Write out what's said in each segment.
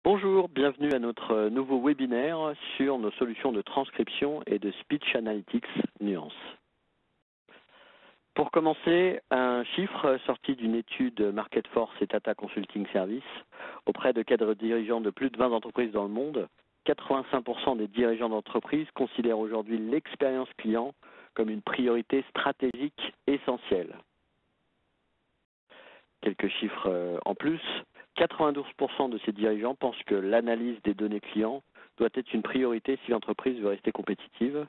Bonjour, bienvenue à notre nouveau webinaire sur nos solutions de transcription et de Speech Analytics Nuance. Pour commencer, un chiffre sorti d'une étude Market Force et Tata Consulting Service auprès de cadres dirigeants de plus de 20 entreprises dans le monde. 85% des dirigeants d'entreprises considèrent aujourd'hui l'expérience client comme une priorité stratégique essentielle. Quelques chiffres en plus. 92% de ces dirigeants pensent que l'analyse des données clients doit être une priorité si l'entreprise veut rester compétitive.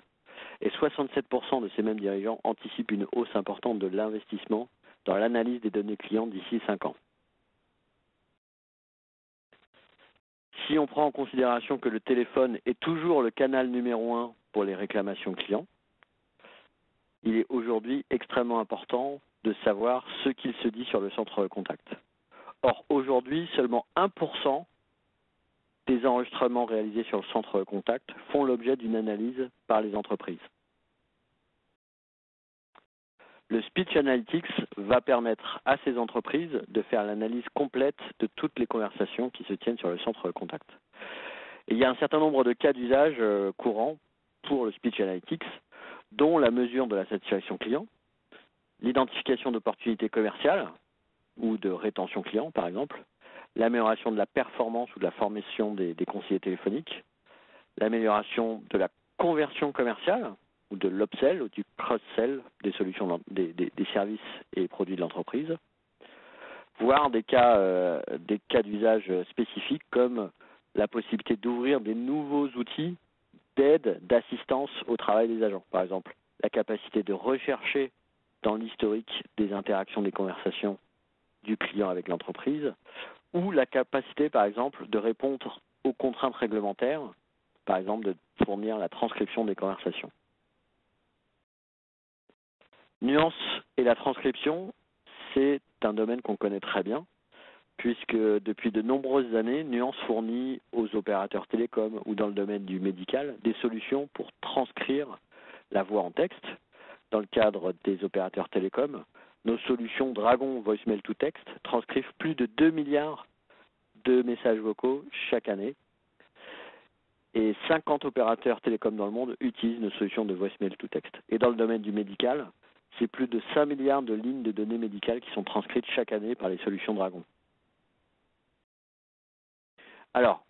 Et 67% de ces mêmes dirigeants anticipent une hausse importante de l'investissement dans l'analyse des données clients d'ici 5 ans. Si on prend en considération que le téléphone est toujours le canal numéro 1 pour les réclamations clients, il est aujourd'hui extrêmement important de savoir ce qu'il se dit sur le centre de contact. Or, aujourd'hui, seulement 1% des enregistrements réalisés sur le centre de contact font l'objet d'une analyse par les entreprises. Le Speech Analytics va permettre à ces entreprises de faire l'analyse complète de toutes les conversations qui se tiennent sur le centre de contact. Et il y a un certain nombre de cas d'usage courants pour le Speech Analytics, dont la mesure de la satisfaction client, l'identification d'opportunités commerciales, ou de rétention client, par exemple, l'amélioration de la performance ou de la formation des conseillers téléphoniques, l'amélioration de la conversion commerciale ou de l'upsell ou du cross-sell des solutions des services et produits de l'entreprise, voire des cas d'usage spécifiques comme la possibilité d'ouvrir des nouveaux outils d'aide, d'assistance au travail des agents. Par exemple, la capacité de rechercher dans l'historique des interactions, des conversations du client avec l'entreprise, ou la capacité, par exemple, de répondre aux contraintes réglementaires, par exemple de fournir la transcription des conversations. Nuance et la transcription, c'est un domaine qu'on connaît très bien, puisque depuis de nombreuses années, Nuance fournit aux opérateurs télécoms ou dans le domaine du médical des solutions pour transcrire la voix en texte. Dans le cadre des opérateurs télécoms, nos solutions Dragon Voicemail to Text transcrivent plus de 2 milliards de messages vocaux chaque année. Et 50 opérateurs télécoms dans le monde utilisent nos solutions de Voicemail to Text. Et dans le domaine du médical, c'est plus de 5 milliards de lignes de données médicales qui sont transcrites chaque année par les solutions Dragon. Alors,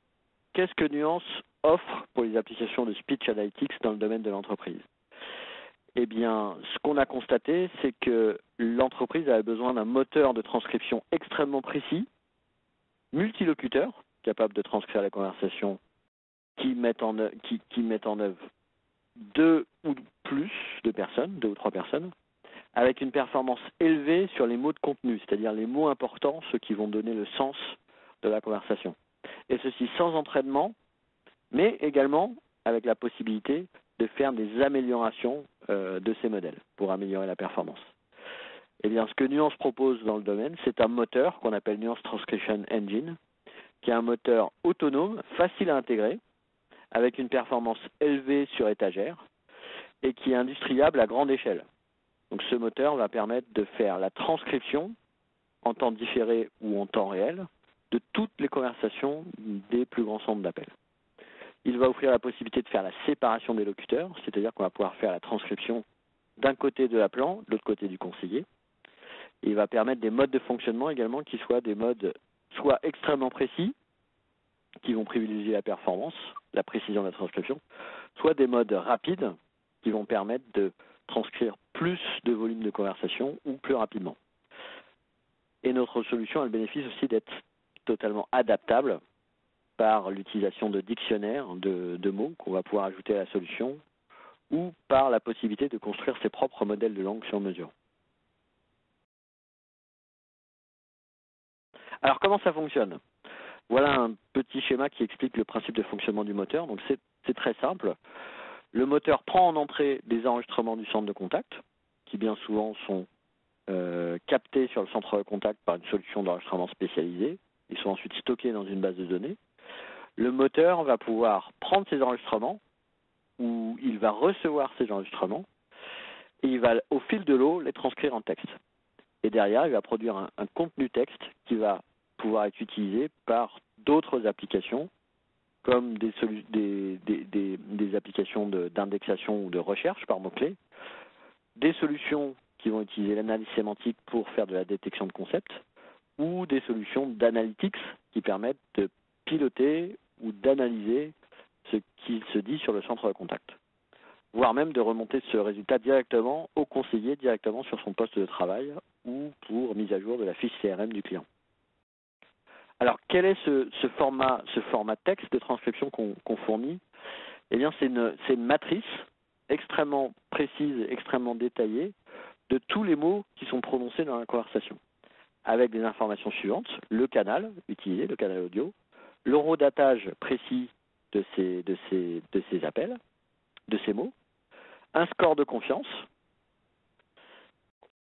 qu'est-ce que Nuance offre pour les applications de Speech Analytics dans le domaine de l'entreprise ? Eh bien, ce qu'on a constaté, c'est que l'entreprise avait besoin d'un moteur de transcription extrêmement précis, multilocuteur, capable de transcrire la conversation, qui met en œuvre 2 ou plus de personnes, 2 ou 3 personnes, avec une performance élevée sur les mots de contenu, c'est-à-dire les mots importants, ceux qui vont donner le sens de la conversation. Et ceci sans entraînement, mais également avec la possibilité de faire des améliorations de ces modèles pour améliorer la performance. Eh bien, ce que Nuance propose dans le domaine, c'est un moteur qu'on appelle Nuance Transcription Engine, qui est un moteur autonome, facile à intégrer, avec une performance élevée sur étagère et qui est industriable à grande échelle. Donc, ce moteur va permettre de faire la transcription en temps différé ou en temps réel de toutes les conversations des plus grands centres d'appel. Il va offrir la possibilité de faire la séparation des locuteurs, c'est-à-dire qu'on va pouvoir faire la transcription d'un côté de l'appelant, de l'autre côté du conseiller. Il va permettre des modes de fonctionnement également qui soient des modes soit extrêmement précis, qui vont privilégier la performance, la précision de la transcription, soit des modes rapides qui vont permettre de transcrire plus de volume de conversation ou plus rapidement. Et notre solution a le bénéfice aussi d'être totalement adaptable par l'utilisation de dictionnaires de mots qu'on va pouvoir ajouter à la solution ou par la possibilité de construire ses propres modèles de langue sur mesure. Alors, comment ça fonctionne ? Voilà un petit schéma qui explique le principe de fonctionnement du moteur. Donc, c'est très simple. Le moteur prend en entrée des enregistrements du centre de contact, qui bien souvent sont captés sur le centre de contact par une solution d'enregistrement spécialisée. Ils sont ensuite stockés dans une base de données. Le moteur va pouvoir prendre ces enregistrements, ou il va recevoir ces enregistrements, et il va, au fil de l'eau, les transcrire en texte. Et derrière, il va produire un contenu texte qui va pouvoir être utilisé par d'autres applications, comme des applications d'indexation ou de recherche par mots-clés, des solutions qui vont utiliser l'analyse sémantique pour faire de la détection de concepts, ou des solutions d'analytics qui permettent de piloter ou d'analyser ce qui se dit sur le centre de contact, voire même de remonter ce résultat directement au conseiller, directement sur son poste de travail ou pour mise à jour de la fiche CRM du client. Alors, quel est ce format texte de transcription qu'on fournit? Eh bien, c'est une matrice extrêmement précise, extrêmement détaillée de tous les mots qui sont prononcés dans la conversation, avec des informations suivantes: le canal utilisé, le canal audio, l'horodatage précis de ces appels, de ces mots, un score de confiance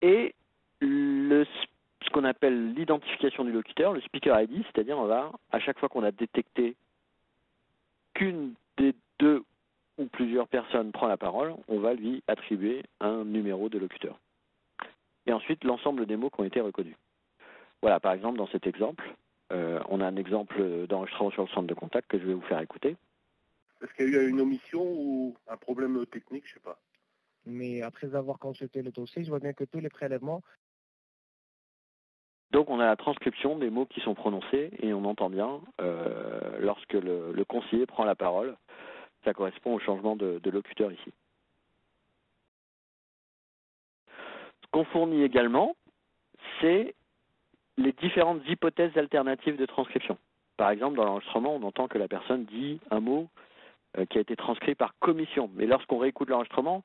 et ce qu'on appelle l'identification du locuteur, le speaker ID, c'est-à-dire on va, à chaque fois qu'on a détecté qu'une des deux ou plusieurs personnes prend la parole, on va lui attribuer un numéro de locuteur. Et ensuite, l'ensemble des mots qui ont été reconnus. Voilà, par exemple, dans cet exemple, on a un exemple d'enregistrement sur le centre de contact que je vais vous faire écouter. Est-ce qu'il y a eu une omission ou un problème technique, je ne sais pas. Mais après avoir consulté le dossier, je vois bien que tous les prélèvements... Donc on a la transcription des mots qui sont prononcés et on entend bien lorsque le conseiller prend la parole. Ça correspond au changement de locuteur ici. Ce qu'on fournit également, c'est les différentes hypothèses alternatives de transcription. Par exemple, dans l'enregistrement, on entend que la personne dit un mot qui a été transcrit par commission. Mais lorsqu'on réécoute l'enregistrement,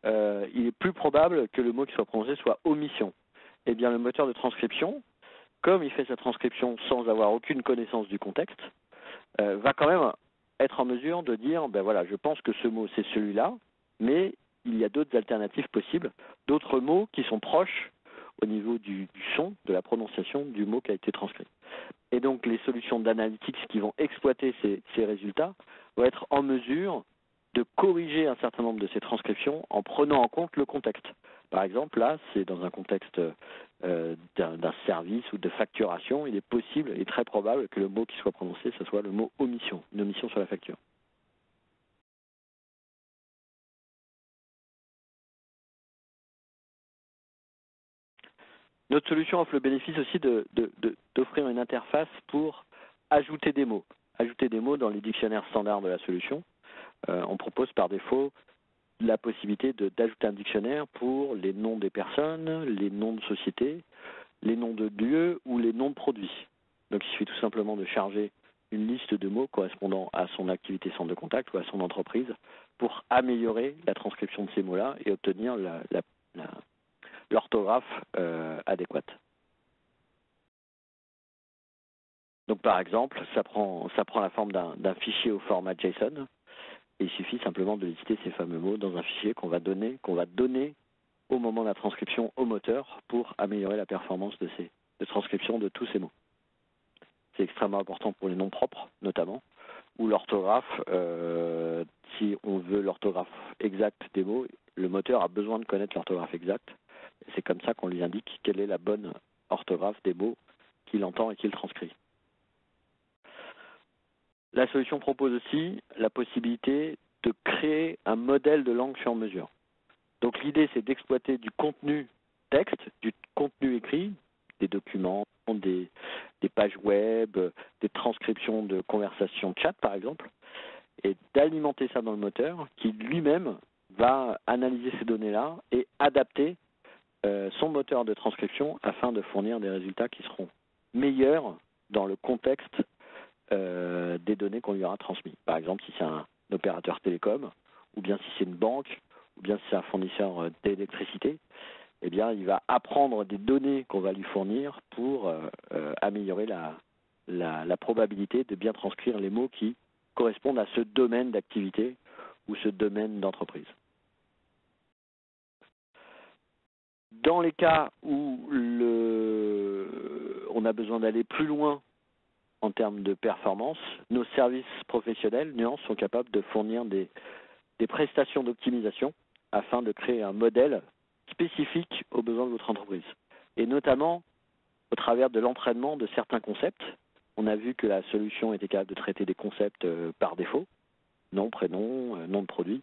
il est plus probable que le mot qui soit prononcé soit omission. Eh bien, le moteur de transcription, comme il fait sa transcription sans avoir aucune connaissance du contexte, va quand même être en mesure de dire, ben voilà, je pense que ce mot c'est celui-là, mais il y a d'autres alternatives possibles, d'autres mots qui sont proches au niveau du son, de la prononciation du mot qui a été transcrit. Et donc les solutions d'analytics qui vont exploiter ces résultats vont être en mesure de corriger un certain nombre de ces transcriptions en prenant en compte le contexte. Par exemple, là, c'est dans un contexte d'un service ou de facturation, il est possible et très probable que le mot qui soit prononcé, ce soit le mot omission, une omission sur la facture. Notre solution offre le bénéfice aussi d'offrir une interface pour ajouter des mots dans les dictionnaires standards de la solution. On propose par défaut la possibilité d'ajouter un dictionnaire pour les noms des personnes, les noms de sociétés, les noms de lieux ou les noms de produits. Donc il suffit tout simplement de charger une liste de mots correspondant à son activité centre de contact ou à son entreprise pour améliorer la transcription de ces mots-là et obtenir l'orthographe adéquate. Donc par exemple, ça prend la forme d'un fichier au format JSON. Et il suffit simplement de lister ces fameux mots dans un fichier qu'on va donner au moment de la transcription au moteur pour améliorer la performance de transcription de tous ces mots. C'est extrêmement important pour les noms propres, notamment, ou l'orthographe. Si on veut l'orthographe exacte des mots, le moteur a besoin de connaître l'orthographe exacte. C'est comme ça qu'on lui indique quelle est la bonne orthographe des mots qu'il entend et qu'il transcrit. La solution propose aussi la possibilité de créer un modèle de langue sur mesure. Donc l'idée, c'est d'exploiter du contenu texte, du contenu écrit, des documents, des pages web, des transcriptions de conversations chat par exemple, et d'alimenter ça dans le moteur qui lui-même va analyser ces données-là et adapter son moteur de transcription afin de fournir des résultats qui seront meilleurs dans le contexte des données qu'on lui aura transmises. Par exemple, si c'est un opérateur télécom, ou bien si c'est une banque, ou bien si c'est un fournisseur d'électricité, eh bien, il va apprendre des données qu'on va lui fournir pour améliorer la probabilité de bien transcrire les mots qui correspondent à ce domaine d'activité ou ce domaine d'entreprise. Dans les cas où on a besoin d'aller plus loin en termes de performance, nos services professionnels, Nuance, sont capables de fournir des prestations d'optimisation afin de créer un modèle spécifique aux besoins de votre entreprise. Et notamment au travers de l'entraînement de certains concepts on a vu que la solution était capable de traiter des concepts par défaut, nom, prénom, nom de produit.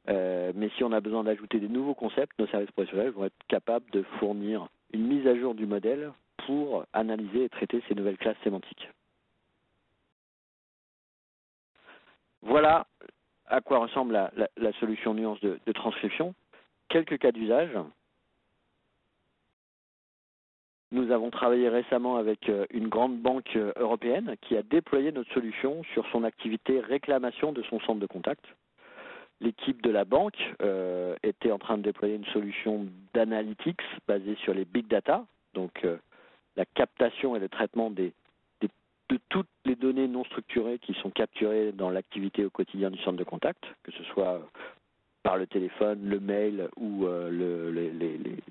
Mais si on a besoin d'ajouter des nouveaux concepts, nos services professionnels vont être capables de fournir une mise à jour du modèle pour analyser et traiter ces nouvelles classes sémantiques. Voilà à quoi ressemble la solution nuance de transcription. Quelques cas d'usage. Nous avons travaillé récemment avec une grande banque européenne qui a déployé notre solution sur son activité réclamation de son centre de contact. L'équipe de la banque était en train de déployer une solution d'analytics basée sur les big data, donc la captation et le traitement de toutes les données non structurées qui sont capturées dans l'activité au quotidien du centre de contact, que ce soit par le téléphone, le mail ou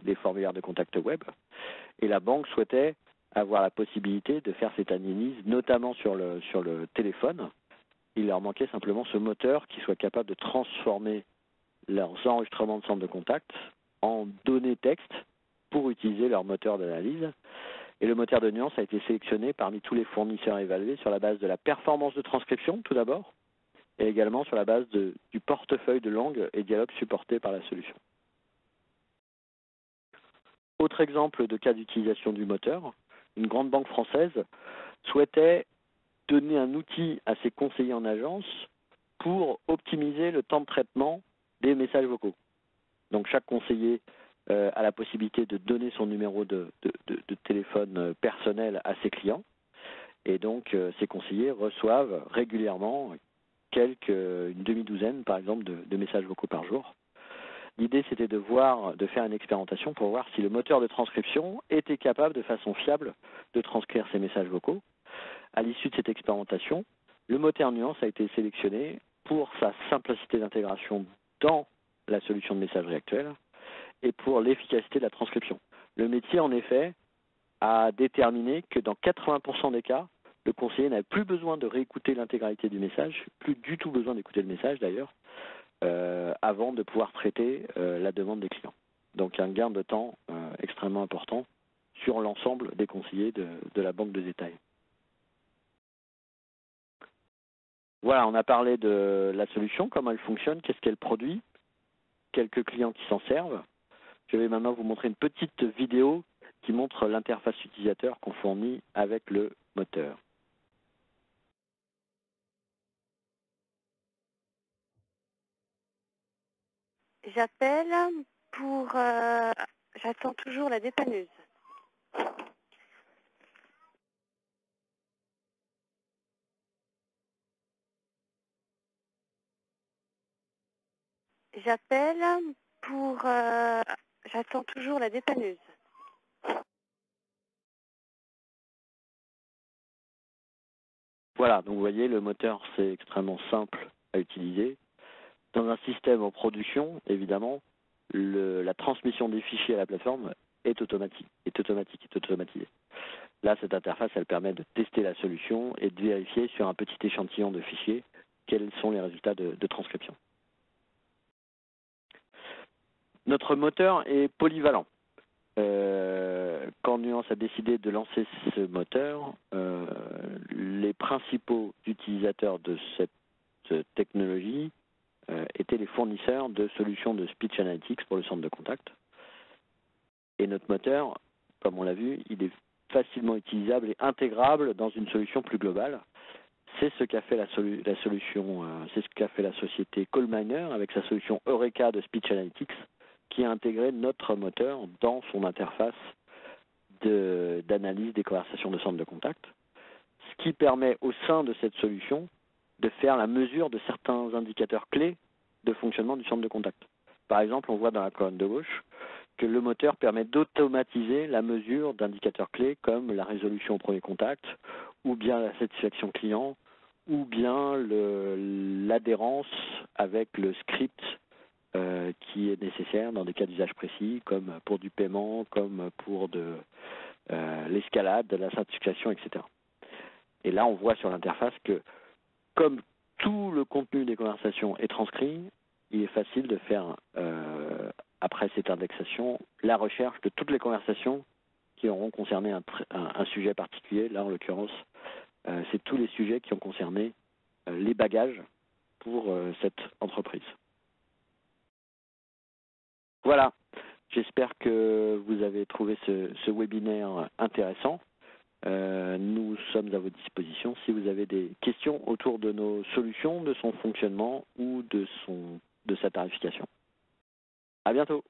les formulaires de contact web. Et la banque souhaitait avoir la possibilité de faire cette analyse, notamment sur le téléphone. Il leur manquait simplement ce moteur qui soit capable de transformer leurs enregistrements de centre de contact en données texte pour utiliser leur moteur d'analyse. Et le moteur de nuance a été sélectionné parmi tous les fournisseurs évalués sur la base de la performance de transcription, tout d'abord, et également sur la base du portefeuille de langue et dialogue supporté par la solution. Autre exemple de cas d'utilisation du moteur, une grande banque française souhaitait donner un outil à ses conseillers en agence pour optimiser le temps de traitement des messages vocaux. Donc chaque conseiller a la possibilité de donner son numéro de téléphone personnel à ses clients, et donc ces conseillers reçoivent régulièrement une demi-douzaine par exemple de messages vocaux par jour. L'idée c'était de faire une expérimentation pour voir si le moteur de transcription était capable de façon fiable de transcrire ces messages vocaux. À l'issue de cette expérimentation, le moteur nuance a été sélectionné pour sa simplicité d'intégration dans la solution de messagerie actuelle et pour l'efficacité de la transcription. Le métier, en effet, a déterminé que dans 80% des cas, le conseiller n'avait plus besoin de réécouter l'intégralité du message, plus du tout besoin d'écouter le message d'ailleurs, avant de pouvoir traiter la demande des clients. Donc un gain de temps extrêmement important sur l'ensemble des conseillers de la banque de détail. Voilà, on a parlé de la solution, comment elle fonctionne, qu'est-ce qu'elle produit, quelques clients qui s'en servent. Je vais maintenant vous montrer une petite vidéo qui montre l'interface utilisateur qu'on fournit avec le moteur. J'appelle pour... J'attends toujours la dépanneuse. J'appelle pour... J'attends toujours la dépanneuse. Voilà, donc vous voyez, le moteur, c'est extrêmement simple à utiliser. Dans un système en production, évidemment, la transmission des fichiers à la plateforme est automatisée. Là, cette interface, elle permet de tester la solution et de vérifier sur un petit échantillon de fichiers quels sont les résultats de transcription. Notre moteur est polyvalent. Quand Nuance a décidé de lancer ce moteur, les principaux utilisateurs de cette technologie étaient les fournisseurs de solutions de speech analytics pour le centre de contact. Et notre moteur, comme on l'a vu, il est facilement utilisable et intégrable dans une solution plus globale. C'est ce qu'a fait la solution, c'est ce qu'a fait la société Callminer avec sa solution Eureka de speech analytics, qui a intégré notre moteur dans son interface d'analyse des conversations de centre de contact, ce qui permet au sein de cette solution de faire la mesure de certains indicateurs clés de fonctionnement du centre de contact. Par exemple, on voit dans la colonne de gauche que le moteur permet d'automatiser la mesure d'indicateurs clés comme la résolution au premier contact, ou bien la satisfaction client, ou bien l'adhérence avec le script qui est nécessaire dans des cas d'usage précis, comme pour du paiement, comme pour l'escalade, de la certification, etc. Et là, on voit sur l'interface que, comme tout le contenu des conversations est transcrit, il est facile de faire, après cette indexation, la recherche de toutes les conversations qui auront concerné un sujet particulier, là en l'occurrence C'est tous les sujets qui ont concerné les bagages pour cette entreprise. Voilà, j'espère que vous avez trouvé ce webinaire intéressant. Nous sommes à votre disposition si vous avez des questions autour de nos solutions, de son fonctionnement ou de sa tarification. À bientôt.